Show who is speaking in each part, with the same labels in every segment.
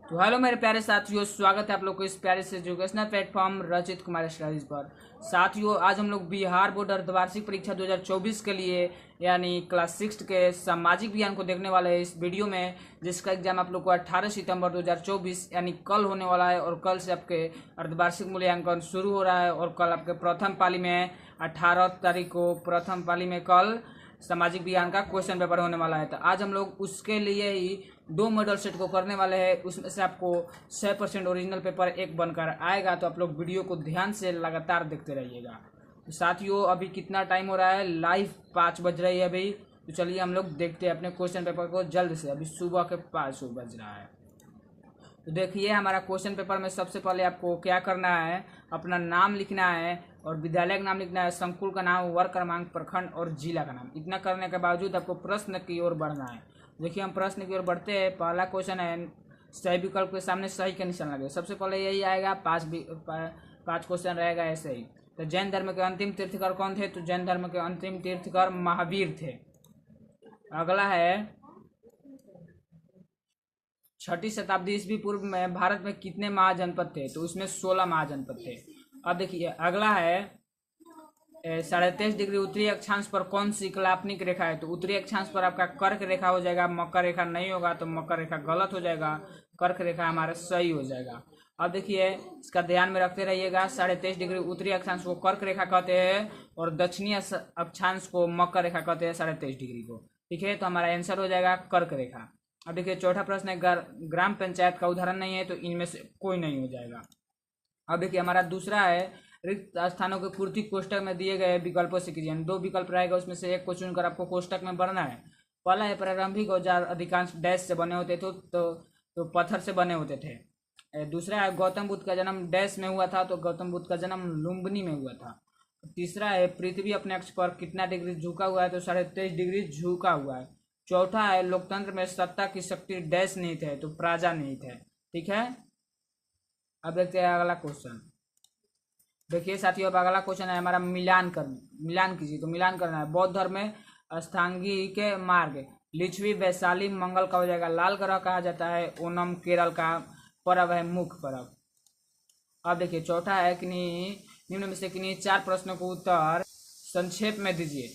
Speaker 1: तो हेलो मेरे प्यारे साथियों, स्वागत है आप लोग को इस प्यारे से एजुकेशनल प्लेटफॉर्म रचित कुमार स्टडीज पर। साथियों, आज हम लोग बिहार बोर्ड अर्धवार्षिक परीक्षा 2024 के लिए यानी क्लास 6 के सामाजिक विज्ञान को देखने वाले हैं इस वीडियो में, जिसका एग्जाम आप लोग को 18 सितंबर 2024 यानी कल होने वाला है। और कल से आपके अर्धवार्षिक मूल्यांकन शुरू हो रहा है और कल आपके प्रथम पाली में 18 तारीख को प्रथम पाली में कल सामाजिक विज्ञान का क्वेश्चन पेपर होने वाला है। तो आज हम लोग उसके लिए ही 2 मॉडल सेट को करने वाले हैं। उसमें से आपको 100% ओरिजिनल पेपर एक बनकर आएगा, तो आप लोग वीडियो को ध्यान से लगातार देखते रहिएगा। तो साथियों, अभी कितना टाइम हो रहा है? लाइव 5 बज रही है अभी। तो चलिए हम लोग देखते हैं अपने क्वेश्चन पेपर को जल्द से। अभी सुबह के 5 बज रहा है। तो देखिए, हमारा क्वेश्चन पेपर में सबसे पहले आपको क्या करना है, अपना नाम लिखना है और विद्यालय का नाम लिखना है, संकुल का नाम, वर्ग क्रमांक, प्रखंड और जिला का नाम। इतना करने के बावजूद आपको प्रश्न की ओर बढ़ना है। देखिए, हम प्रश्न की ओर बढ़ते हैं। पहला क्वेश्चन है, सही विकल्प के सामने सही का निशान लगे। सबसे पहले यही आएगा, 5 क्वेश्चन रहेगा ऐसे ही। तो जैन धर्म के अंतिम तीर्थकर कौन थे? तो जैन धर्म के अंतिम तीर्थकर महावीर थे। अगला है, 6ठी शताब्दी ईस्वी पूर्व में भारत में कितने महाजनपद थे? तो उसमें 16 महाजनपद थे। अब देखिए, अगला है, 23.5 डिग्री उत्तरी अक्षांश पर कौन सी काल्पनिक रेखा है? तो उत्तरी अक्षांश पर आपका कर्क रेखा हो जाएगा, मकर रेखा नहीं होगा, तो मकर रेखा गलत हो जाएगा, कर्क रेखा हमारा सही हो जाएगा। अब देखिए, इसका ध्यान में रखते रहिएगा। 23.5 डिग्री उत्तरी अक्षांश को कर्क रेखा कहते हैं और दक्षिणी अक्षांश को मकर रेखा कहते हैं, 23.5 डिग्री को। ठीक है, तो हमारा आंसर हो जाएगा कर्क रेखा। अब देखिए, चौथा प्रश्न है, ग्राम पंचायत का उदाहरण नहीं है, तो इनमें से कोई नहीं हो जाएगा। अब देखिए, हमारा दूसरा है, रिक्त स्थानों की पूर्ति कोष्टक में दिए गए विकल्पों से कीजिए। 2 विकल्प रहेगा, उसमें से एक को चुनकर आपको कोष्टक में भरना है। पहला है, प्रारंभिक औजार अधिकांश डैश से बने होते थे, तो पत्थर से बने होते थे। दूसरा है, गौतम बुद्ध का जन्म डैश में हुआ था, तो गौतम बुद्ध का जन्म लुम्बिनी में हुआ था। तीसरा है, पृथ्वी अपने अक्ष पर कितना डिग्री झुका हुआ है? तो 23.5 डिग्री झुका हुआ है। चौथा है, लोकतंत्र में सत्ता की शक्ति डैश निहित है, तो प्रजा निहित है। ठीक है, अब देखते हैं अगला क्वेश्चन। देखिए साथियों, अब अगला क्वेश्चन है हमारा, मिलान कीजिए। तो मिलान करना है। बौद्ध धर्म में अष्टांगिक मार्ग, लिच्छवी वैशाली मंगल का हो जाएगा, लाल ग्रह कहा जाता है, ओणम केरल का पर्व है, मुख्य पर्व। अब देखिए, चौथा है कि निम्न में से किन्हीं 4 प्रश्नों को उत्तर संक्षेप में दीजिए।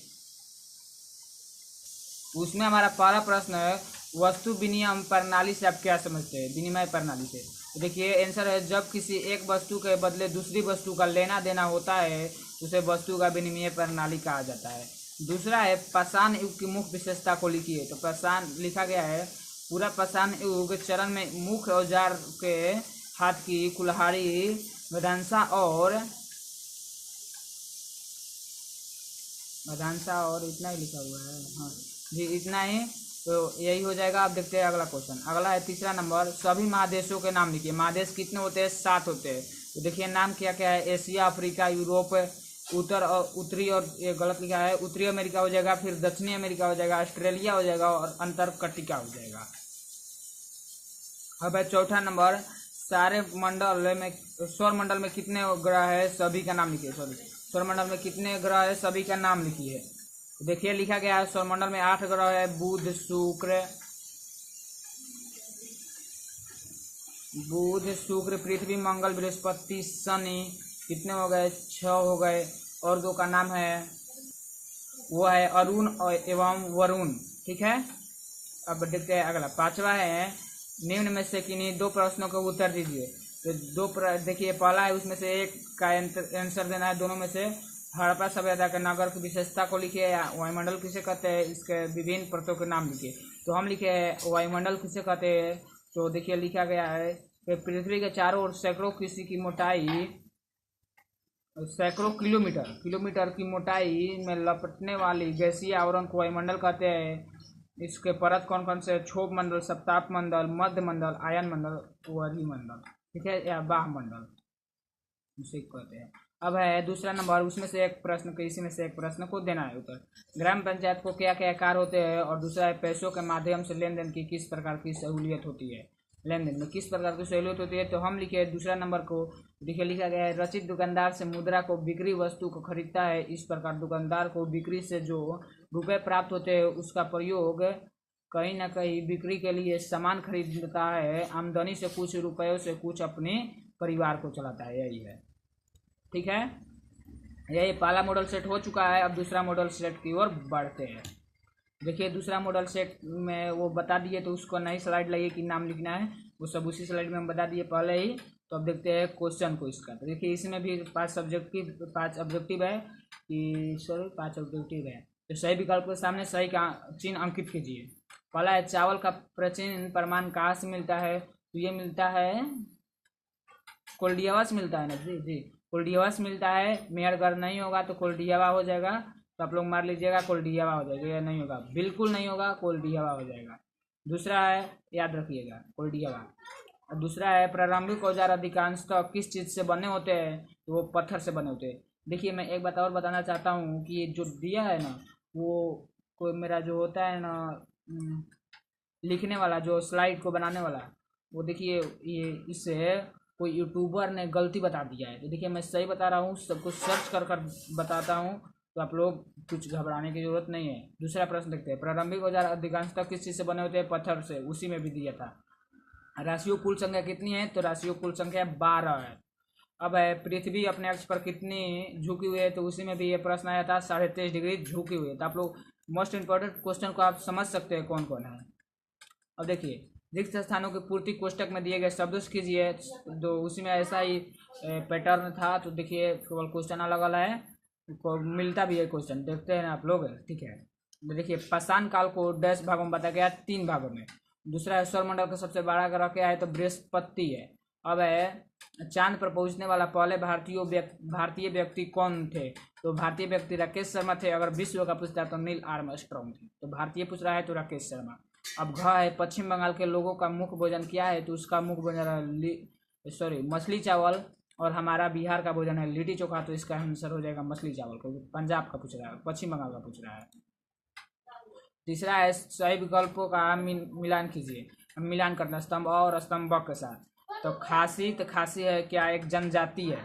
Speaker 1: उसमें हमारा पहला प्रश्न है, वस्तु विनिमय प्रणाली से आप क्या समझते हैं? विनिमय प्रणाली से तो देखिए, आंसर है, जब किसी एक वस्तु के बदले दूसरी वस्तु का लेना देना होता है, उसे वस्तु का विनिमय प्रणाली कहा जाता है। दूसरा है, पाषाण युग की मुख्य विशेषता को लिखिए। तो पाषाण लिखा गया है, पूरा पाषाण युग चरण में मुख्य औजार के हाथ की कुल्हाड़ी, मधांसा और इतना ही लिखा हुआ है। हाँ जी, इतना ही, तो यही हो जाएगा। अब देखते हैं अगला क्वेश्चन। अगला है तीसरा नंबर, सभी महादेशों के नाम लिखिए। महादेश कितने होते हैं? 7 होते हैं। तो देखिए, नाम क्या क्या है, एशिया, अफ्रीका, यूरोप, उत्तरी और ये गलत लिखा है, उत्तरी अमेरिका हो जाएगा, फिर दक्षिणी अमेरिका हो जाएगा, ऑस्ट्रेलिया हो जाएगा और अंटार्कटिका हो जाएगा। अब है चौथा नंबर, सारे मंडल में, सौर मंडल में कितने ग्रह है? सभी का नाम लिखिए। सौर मंडल में कितने ग्रह है? सभी का नाम लिखिए। देखिए, लिखा गया है, सौरमंडल में 8 ग्रह है, बुध, शुक्र, पृथ्वी, मंगल, बृहस्पति, शनि। कितने हो गए? 6 हो गए। और 2 का नाम है, वो है अरुण एवं वरुण। ठीक है, अब देखते हैं अगला, 5वां है, निम्न में से किन्हीं 2 प्रश्नों का उत्तर दीजिए। तो देखिए, पहला है, उसमें से एक का आंसर देना है। दोनों में से हड़प्पा सभ्यता के नगर की विशेषता को लिखिए, या वायुमंडल किसे कहते हैं, इसके विभिन्न परतों के नाम लिखिए। तो हम लिखे वायुमंडल किसे कहते हैं। तो देखिए, लिखा गया है कि पृथ्वी के चारों ओर सैकड़ों किलोमीटर की मोटाई में लपटने वाली गैसीय आवरण को वायुमंडल कहते हैं। इसके परत कौन कौन से? क्षोभ मंडल, सप्ताप मंडल, मध्य मंडल, आयन मंडल, वरिमंडल। ठीक है, या बाह्य मंडल उसे कहते हैं। अब है दूसरा नंबर, उसमें से एक प्रश्न को, इसी में से एक प्रश्न को देना है उत्तर। ग्राम पंचायत को क्या क्या कार्य होते हैं? और दूसरा है, पैसों के माध्यम से लेन देन की किस प्रकार की सहूलियत होती है? लेन देन में किस प्रकार की सहूलियत होती है? तो हम लिखे दूसरा नंबर को। देखिए, लिखा गया है, रचित दुकानदार से मुद्रा को बिक्री वस्तु को खरीदता है। इस प्रकार दुकानदार को बिक्री से जो रुपए प्राप्त होते हैं उसका प्रयोग कहीं ना कहीं बिक्री के लिए सामान खरीदता है, आमदनी से कुछ रुपयों से कुछ अपने परिवार को चलाता है, यही है। ठीक है, यही पहला मॉडल सेट हो चुका है। अब दूसरा मॉडल सेट की ओर बढ़ते हैं। देखिए दूसरा मॉडल सेट में वो बता दिए, तो उसको नई स्लाइड लगी कि नाम लिखना है, वो सब उसी स्लाइड में हम बता दिए पहले ही। तो अब देखते हैं क्वेश्चन को इसका। तो देखिए इसमें भी 5 ऑब्जेक्टिव है कि सॉरी 5 ऑब्जेक्टिव है। तो सही विकल्प के सामने सही का चिन्ह अंकित कीजिए। पहला है चावल का प्राचीन प्रमाण कहाँ से मिलता है? तो ये मिलता है कोल्डियावा से मिलता है ना जी, कोल्डियावा से मिलता है। मेहरगढ़ नहीं होगा तो कोल्डियावा हो जाएगा। तो आप लोग मार लीजिएगा, कोल्डियावा हो जाएगा। या नहीं होगा, बिल्कुल नहीं होगा, कोल्डियावा हो जाएगा। दूसरा है, याद रखिएगा, कोल्डियावा। और दूसरा है प्रारंभिक औजार अधिकांशतः किस चीज़ से बने होते हैं? तो वो पत्थर से बने होते हैं। देखिए मैं एक बात और बताना चाहता हूँ कि जो दिया है ना, वो कोई मेरा जो होता है ना लिखने वाला, जो स्लाइड को बनाने वाला, वो देखिए ये इससे कोई यूट्यूबर ने गलती बता दिया है। तो देखिए मैं सही बता रहा हूँ, सब कुछ सर्च कर कर बताता हूँ, तो आप लोग कुछ घबराने की जरूरत नहीं है। दूसरा प्रश्न देखते हैं, प्रारंभिक औजार अधिकांशतः किस चीज़ से बने होते हैं? पत्थर से। उसी में भी दिया था। राशियों कुल संख्या कितनी है? तो राशियों कुल संख्या 12 है। अब है पृथ्वी अपने अक्ष पर कितनी झुकी हुई है? तो उसी में भी ये प्रश्न आया था, 23.5 डिग्री झुकी हुई है। तो आप लोग मोस्ट इंपॉर्टेंट क्वेश्चन को आप समझ सकते हैं कौन कौन है। अब देखिए रिक्त स्थानों की पूर्ति कोष्टक में दिए गए शब्दों से कीजिए। तो उसी में ऐसा ही पैटर्न था। तो देखिए केवल क्वेश्चन अलग अलग है, को मिलता भी है क्वेश्चन, देखते हैं ना आप लोग। ठीक है, तो देखिए पाषाण काल को डैश भागों में बताया गया, 3 भागों में। दूसरा है सौरमंडल का सबसे बड़ा ग्रह क्या है? तो बृहस्पति है। अब है चांद पर पहुंचने वाला पहले भारतीय व्यक्ति कौन थे? तो भारतीय व्यक्ति राकेश शर्मा थे। अगर विश्व का पूछता है तो नील आर्मस्ट्रॉन्ग थे। तो भारतीय पूछ रहा है तो राकेश शर्मा। अब घ है पश्चिम बंगाल के लोगों का मुख्य भोजन क्या है? तो उसका मुख्य भोजन मछली चावल। और हमारा बिहार का भोजन है लिट्टी चोखा। तो इसका आंसर हो जाएगा मछली चावल, क्योंकि पंजाब का पूछ रहा है, पश्चिम बंगाल का पूछ रहा है। तीसरा है सही विकल्पों का मिलान कीजिए। मिलान करना स्तंभ और स्तंभ के साथ। तो खासी है क्या? एक जनजाति है।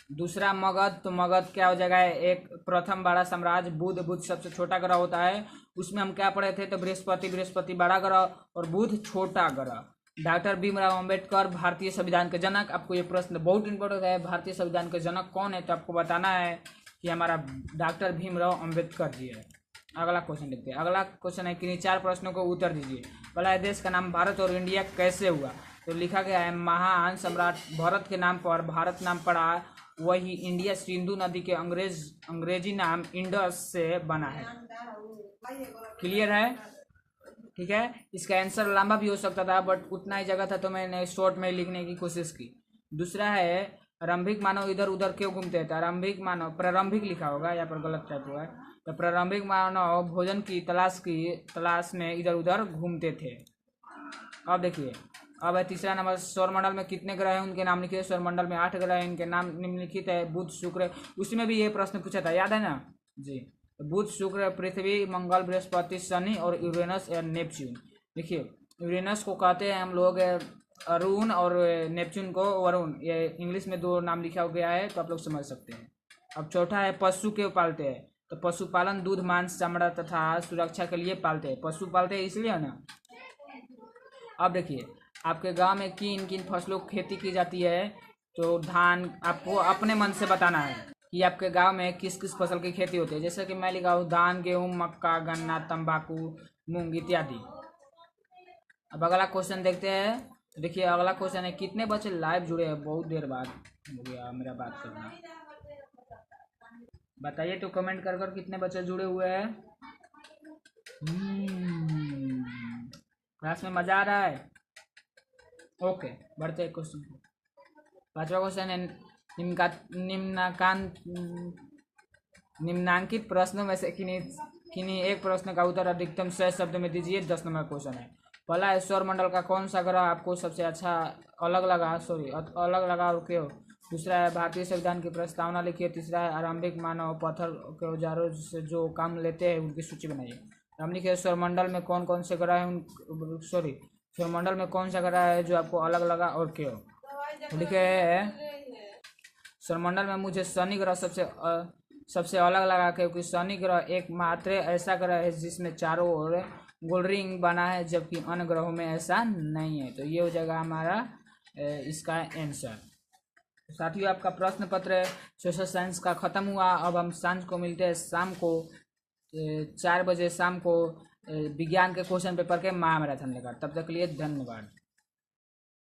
Speaker 1: दूसरा मगध, तो मगध क्या हो जाएगा? एक प्रथम बड़ा साम्राज्य। बुध सबसे छोटा ग्रह होता है। उसमें हम क्या पढ़े थे? तो बृहस्पति बड़ा ग्रह और बुध छोटा ग्रह। डॉक्टर भीमराव अंबेडकर भारतीय संविधान के जनक। आपको ये प्रश्न बहुत इंपॉर्टेंट है, भारतीय संविधान के जनक कौन है? तो आपको बताना है कि हमारा डॉक्टर भीमराव अंबेडकर जी है। अगला क्वेश्चन देखते हैं। अगला क्वेश्चन है कि 4 प्रश्नों को उत्तर दीजिए। पहला है देश का नाम भारत और इंडिया कैसे हुआ? तो लिखा गया है महान सम्राट भरत के नाम पर भारत नाम पड़ा, वही इंडिया सिंधु नदी के अंग्रेजी नाम इंडस से बना है। क्लियर है? ठीक है, इसका आंसर लंबा भी हो सकता था, बट उतना ही जगह था तो मैंने शॉर्ट में लिखने की कोशिश की। दूसरा है प्रारंभिक मानव इधर उधर क्यों घूमते थे? प्रारंभिक लिखा होगा, यहाँ पर गलत टाइप हुआ है। तो प्रारंभिक मानव भोजन की तलाश में इधर उधर घूमते थे। अब देखिए, अब है तीसरा नंबर, सौरमंडल में कितने ग्रह हैं उनके नाम लिखिए। सौरमंडल में 8 ग्रह हैं, इनके नाम निम्नलिखित है। बुध शुक्र, उसी में भी ये प्रश्न पूछा था, याद है ना जी। बुध शुक्र पृथ्वी मंगल बृहस्पति शनि और यूरेनस या नेपच्यून। देखिए यूरेनस को कहते हैं हम लोग अरुण और नेपच्यून को वरुण। ये इंग्लिश में 2 नाम लिखा गया है, तो आप लोग समझ सकते हैं। अब चौथा है पशु क्यों पालते हैं? तो पशुपालन दूध मांस चमड़ा तथा सुरक्षा के लिए पालते हैं। पशु पालते हैं इसलिए ना। अब देखिए आपके गांव में किन किन फसलों की खेती की जाती है? तो धान, आपको अपने मन से बताना है कि आपके गांव में किस किस फसल की खेती होती है। जैसे कि मैं लिखा हूँ धान, गेहूँ, मक्का, गन्ना, तंबाकू, मूंग इत्यादि। अब अगला क्वेश्चन देखते हैं। देखिए अगला क्वेश्चन है कितने बच्चे लाइव जुड़े हैं? बहुत देर बाद हो गया मेरा बात करना, बताइए तो कमेंट कर कर कितने बच्चे जुड़े हुए हैं। क्लास में मजा आ रहा है? ओके, बढ़ते हैं क्वेश्चन को। 5वां क्वेश्चन है निम्नांकित प्रश्नों में से किन्हीं एक प्रश्न का उत्तर अधिकतम 6 शब्द में दीजिए। 10 नंबर क्वेश्चन है। पहला है सौरमंडल का कौन सा ग्रह आपको सबसे अच्छा अलग लगा और क्यों? दूसरा है भारतीय संविधान की प्रस्तावना लिखिए। तीसरा है आरंभिक मानव पत्थर के औजारों से जो काम लेते हैं उनकी सूची बनाइए। हम लिखे सौरमंडल में कौन कौन से ग्रह हैं सौरमंडल में कौन सा ग्रह है जो आपको अलग लगा और क्यों? लिखे सौरमंडल में मुझे शनि ग्रह सबसे अलग लगा, क्योंकि शनि ग्रह एकमात्र ऐसा ग्रह है जिसमें चारों ओर गोल्ड रिंग बना है, जबकि अन्य ग्रहों में ऐसा नहीं है। तो ये हो जाएगा हमारा इसका आंसर। साथियों, आपका प्रश्न पत्र सोशल साइंस का ख़त्म हुआ। अब हम सांझ को मिलते हैं शाम को 4 बजे शाम को विज्ञान के क्वेश्चन पेपर के महामैराथन लेकर। तब तक के लिए धन्यवाद।